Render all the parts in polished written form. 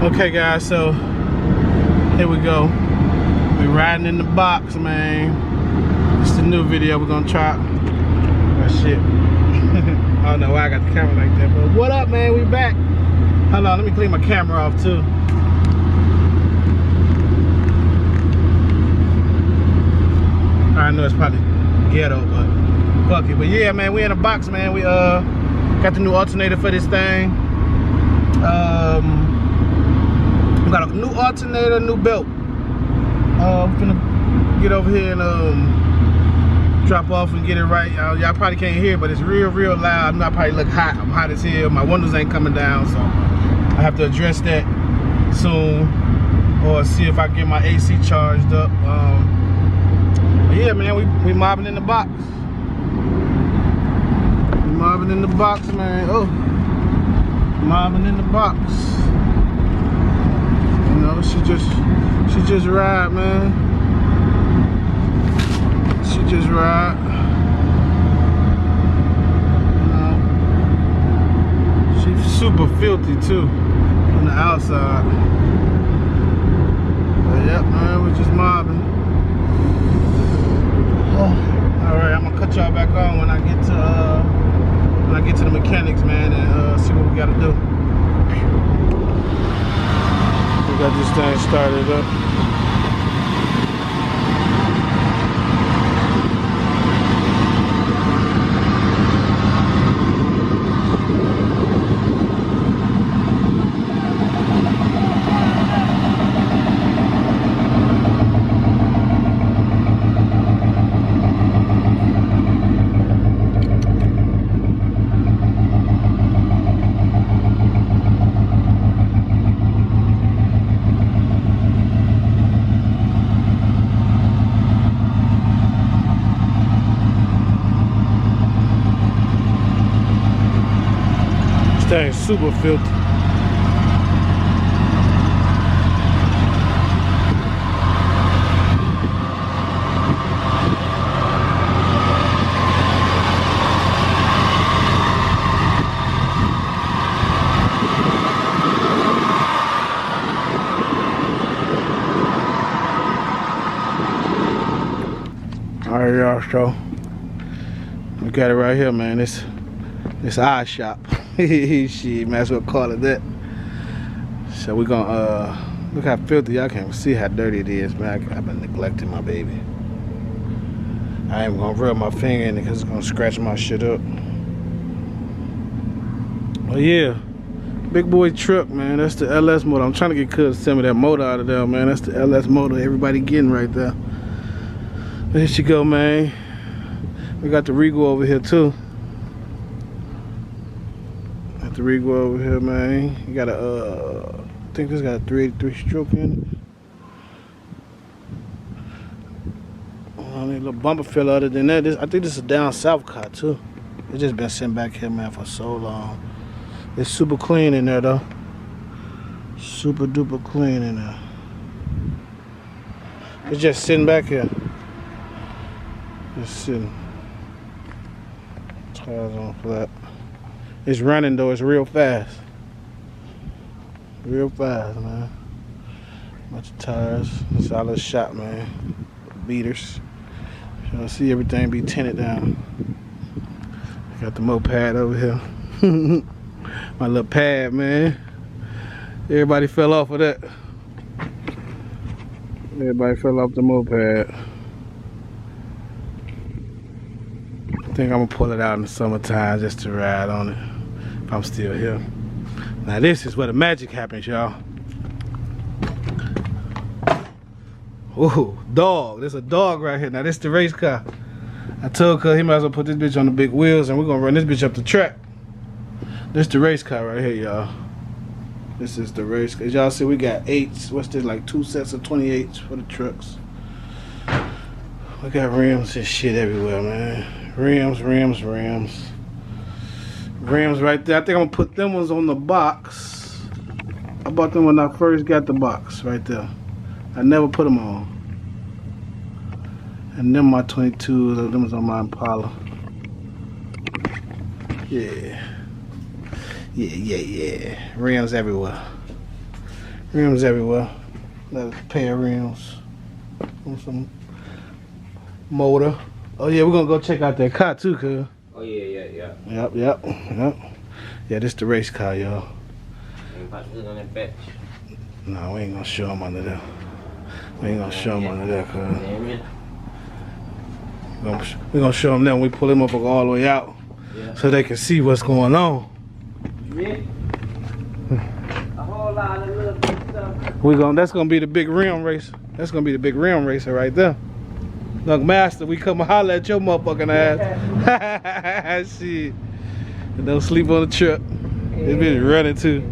Okay guys, so here we go. We riding in the box, man. It's the new video we're gonna try. Oh shit. I don't know why I got the camera like that, but what up, man? We back. Hold on, let me clean my camera off too. I know it's probably ghetto, but fuck it. But yeah, man, we in a box, man. We got the new alternator for this thing. We got a new alternator, new belt. I'm gonna get over here and drop off and get it right. Y'all probably can't hear, but it's real loud. I probably look hot. I'm hot as hell. My windows ain't coming down, so I have to address that soon, or see if I can get my AC charged up. But yeah, man, we mobbing in the box. We mobbing in the box, man. Oh, mobbing in the box. You know, she just ride, man. She just ride. You know, she's super filthy too on the outside. But yep, man, we're just mobbing. All right, I'm gonna cut y'all back on when I get to the mechanics, man, and see what we gotta do. We got this thing started up. Thing's super filthy. Alright, y'all, so we got it right here, man. This eye shop. Shit, might as well call it that. So we gonna look how filthy. Y'all can't even see how dirty it is, man. I've been neglecting my baby. I ain't gonna rub my finger in it because it's gonna scratch my shit up. Oh yeah, big boy truck, man. That's the LS motor. I'm trying to get Cuz to send me that motor out of there, man. That's the LS motor everybody getting right there. There she go, man. We got the Regal over here too. The Regal over here, man. You got a I think this got a 383 stroke in it. I need a little bumper filler. Other than that, I think this is a down south car too. It's just been sitting back here, man, for so long. It's super clean in there though. Super duper clean in there. It's just sitting back here. Just sitting. Tires on flat. It's running though, it's real fast. Real fast, man. Bunch of tires. Solid shot, man. Beaters. You'll see everything be tinted down. Got the moped over here. My little pad, man. Everybody fell off of that. Everybody fell off the moped. I think I'm gonna pull it out in the summertime just to ride on it. If I'm still here. Now this is where the magic happens, y'all. Ooh, dog. There's a dog right here. Now this is the race car. I told Cuz he might as well put this bitch on the big wheels and we're gonna run this bitch up the track. This is the race car right here, y'all. This is the race car. As y'all see, we got 8s. What's this, like 2 sets of 28s for the trucks. We got rims and shit everywhere, man. Rims right there. I think I'm gonna put them ones on the box. I bought them when I first got the box right there. I never put them on. And then my 22, them was on my Impala. Yeah. Rims everywhere. Rims everywhere. Another pair of rims. Some motor. Oh yeah, we're gonna go check out that car too, cuz. Oh yeah. Yep. Yeah, this the race car, y'all. Ain't about to look on that bench. No, we ain't gonna show them under there. We ain't gonna show them under there, cuz. We're gonna show them that when we pull them up and go all the way out, so they can see what's going on. Yeah. A whole lot of little bit stuff. That's gonna be the big rim racer. That's gonna be the big rim racer right there. Look, Master, we come and holler at your motherfucking ass. Shit. And don't sleep on the truck. This bitch running too.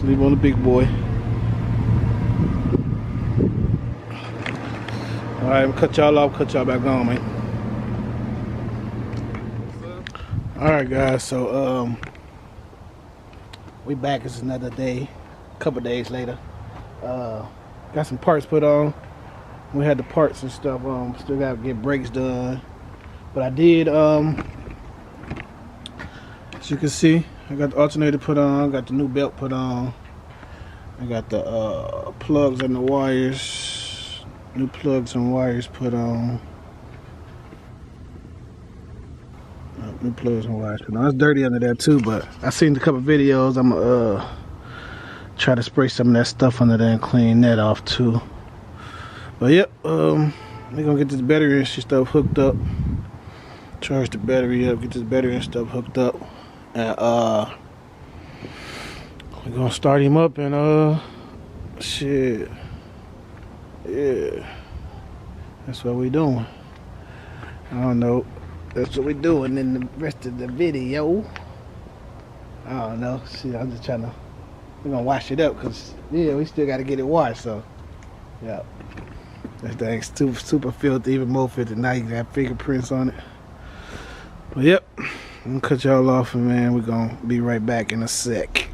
Sleep on the big boy. Alright, we'll cut y'all off, cut y'all back on, man. Alright guys, so we back. It's another day, a couple days later. Got some parts put on. We had the parts and stuff, still gotta get brakes done. But I did, as you can see, I got the alternator put on, got the new belt put on. I got the plugs and the wires, new plugs and wires put on. New plugs and wires put on. It's dirty under there too, but I seen a couple videos. I'm gonna try to spray some of that stuff under there and clean that off too. But yep, we're gonna get this battery and stuff hooked up. Charge the battery up, get this battery and stuff hooked up. And we're gonna start him up and shit. Yeah. That's what we doing. I don't know. That's what we doing in the rest of the video. I don't know. Shit, I'm just trying to, we're gonna wash it up because yeah, we still gotta get it washed, so yeah. That thing's super filthy, even more filthy. Now you got fingerprints on it. But yep, I'm gonna cut y'all off and man, we're gonna be right back in a sec.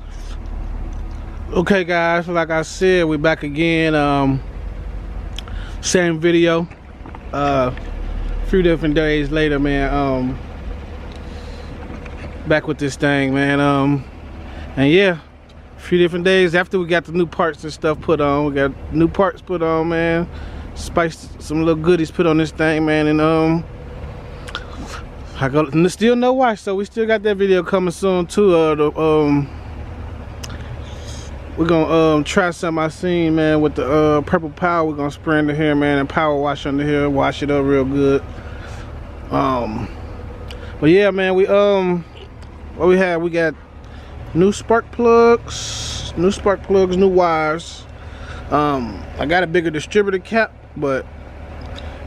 Okay guys, like I said, we're back again. Same video. A few different days later, man. Back with this thing, man. And yeah, a few different days after we got the new parts and stuff put on. We got new parts put on, man. Spiced some little goodies put on this thing, man, and I got still no wash, so we still got that video coming soon too. We're gonna try something I seen, man, with the purple power. We're gonna spray in the hair, man, and power wash under here, wash it up real good. But yeah, man, what we have, we got new spark plugs, new wires. I got a bigger distributor cap, but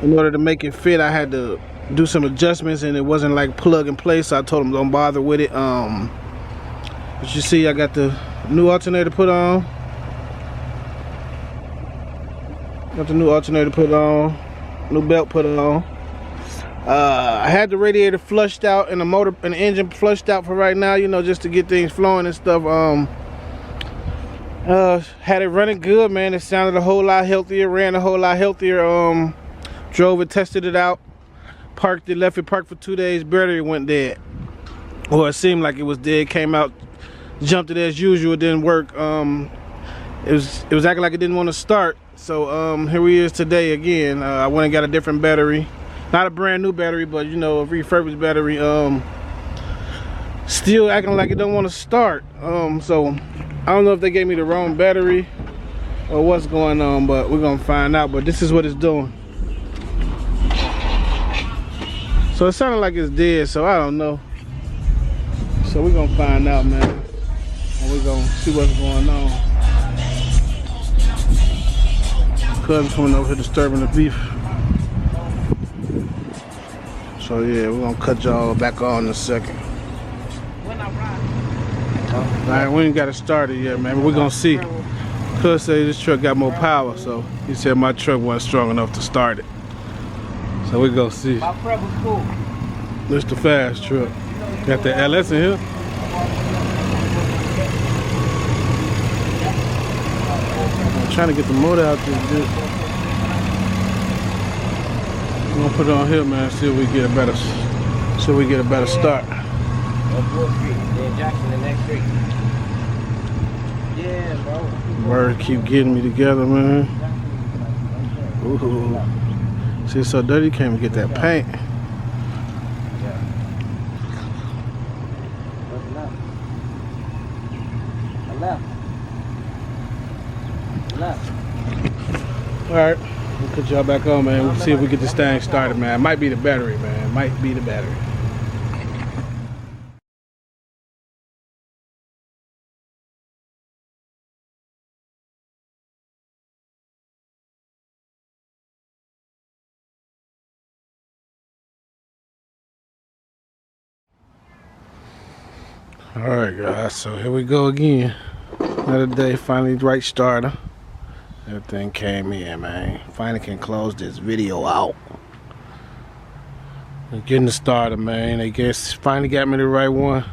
in order to make it fit, I had to do some adjustments, and it wasn't like plug and play, so I told them don't bother with it. As you see, I got the new alternator put on. Got the new alternator put on, new belt put on. I had the radiator flushed out and the motor and the engine flushed out for right now, you know, just to get things flowing and stuff. Had it running good, man. It sounded a whole lot healthier, ran a whole lot healthier. Drove it, tested it out, parked it, left it parked for 2 days, battery went dead. Or it seemed like it was dead, came out, jumped it as usual, it didn't work. It was acting like it didn't want to start. So here we is today again. I went and got a different battery. Not a brand new battery, but you know, a refurbished battery. Still acting like it don't want to start. So I don't know if they gave me the wrong battery or what's going on, but we're gonna find out. But this is what it's doing. So it sounded like it's dead, so I don't know. So we're gonna find out, man. And we're gonna see what's going on. Cousin coming over here disturbing the beef. So yeah, we're gonna cut y'all back on in a second. Alright, we ain't got it started yet, man, but we're gonna see. Cuz say this truck got more power, so he said my truck wasn't strong enough to start it. So we gonna see. My friend was cool. This the fast truck. Got the LS in here. I'm trying to get the motor out this bitch. We're gonna put it on here, man. See if we get a better start. Then Jackson the next street. Yeah, bro. Bird keep getting me together, man. Ooh. See, it's so dirty, you can't even get that paint. Alright, we'll put y'all back on, man. We'll see if we get this thing started, man. It might be the battery, man. It might be the battery. Alright, guys, so here we go again. Another day, finally right starter. Everything came in, man. Finally can close this video out. We're getting the starter, man. I guess finally got me the right one.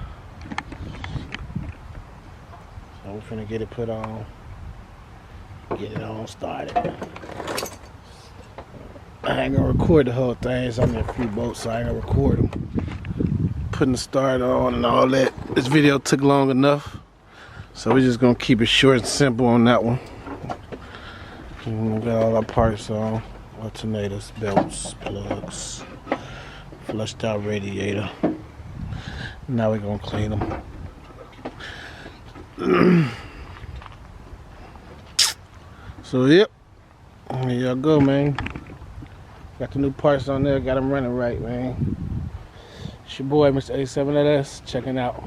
So we're finna get it put on. Get it on started. I ain't gonna record the whole thing. So I'm in a few boats, so I ain't gonna record them. Putting the starter on and all that. This video took long enough. So we're just gonna keep it short and simple on that one. We got all our parts on, alternators, belts, plugs, flushed out radiator. Now we're gonna clean them. So yep, here y'all go, man. Got the new parts on there, got them running right, man. It's your boy, Mr. A7LS, checking out.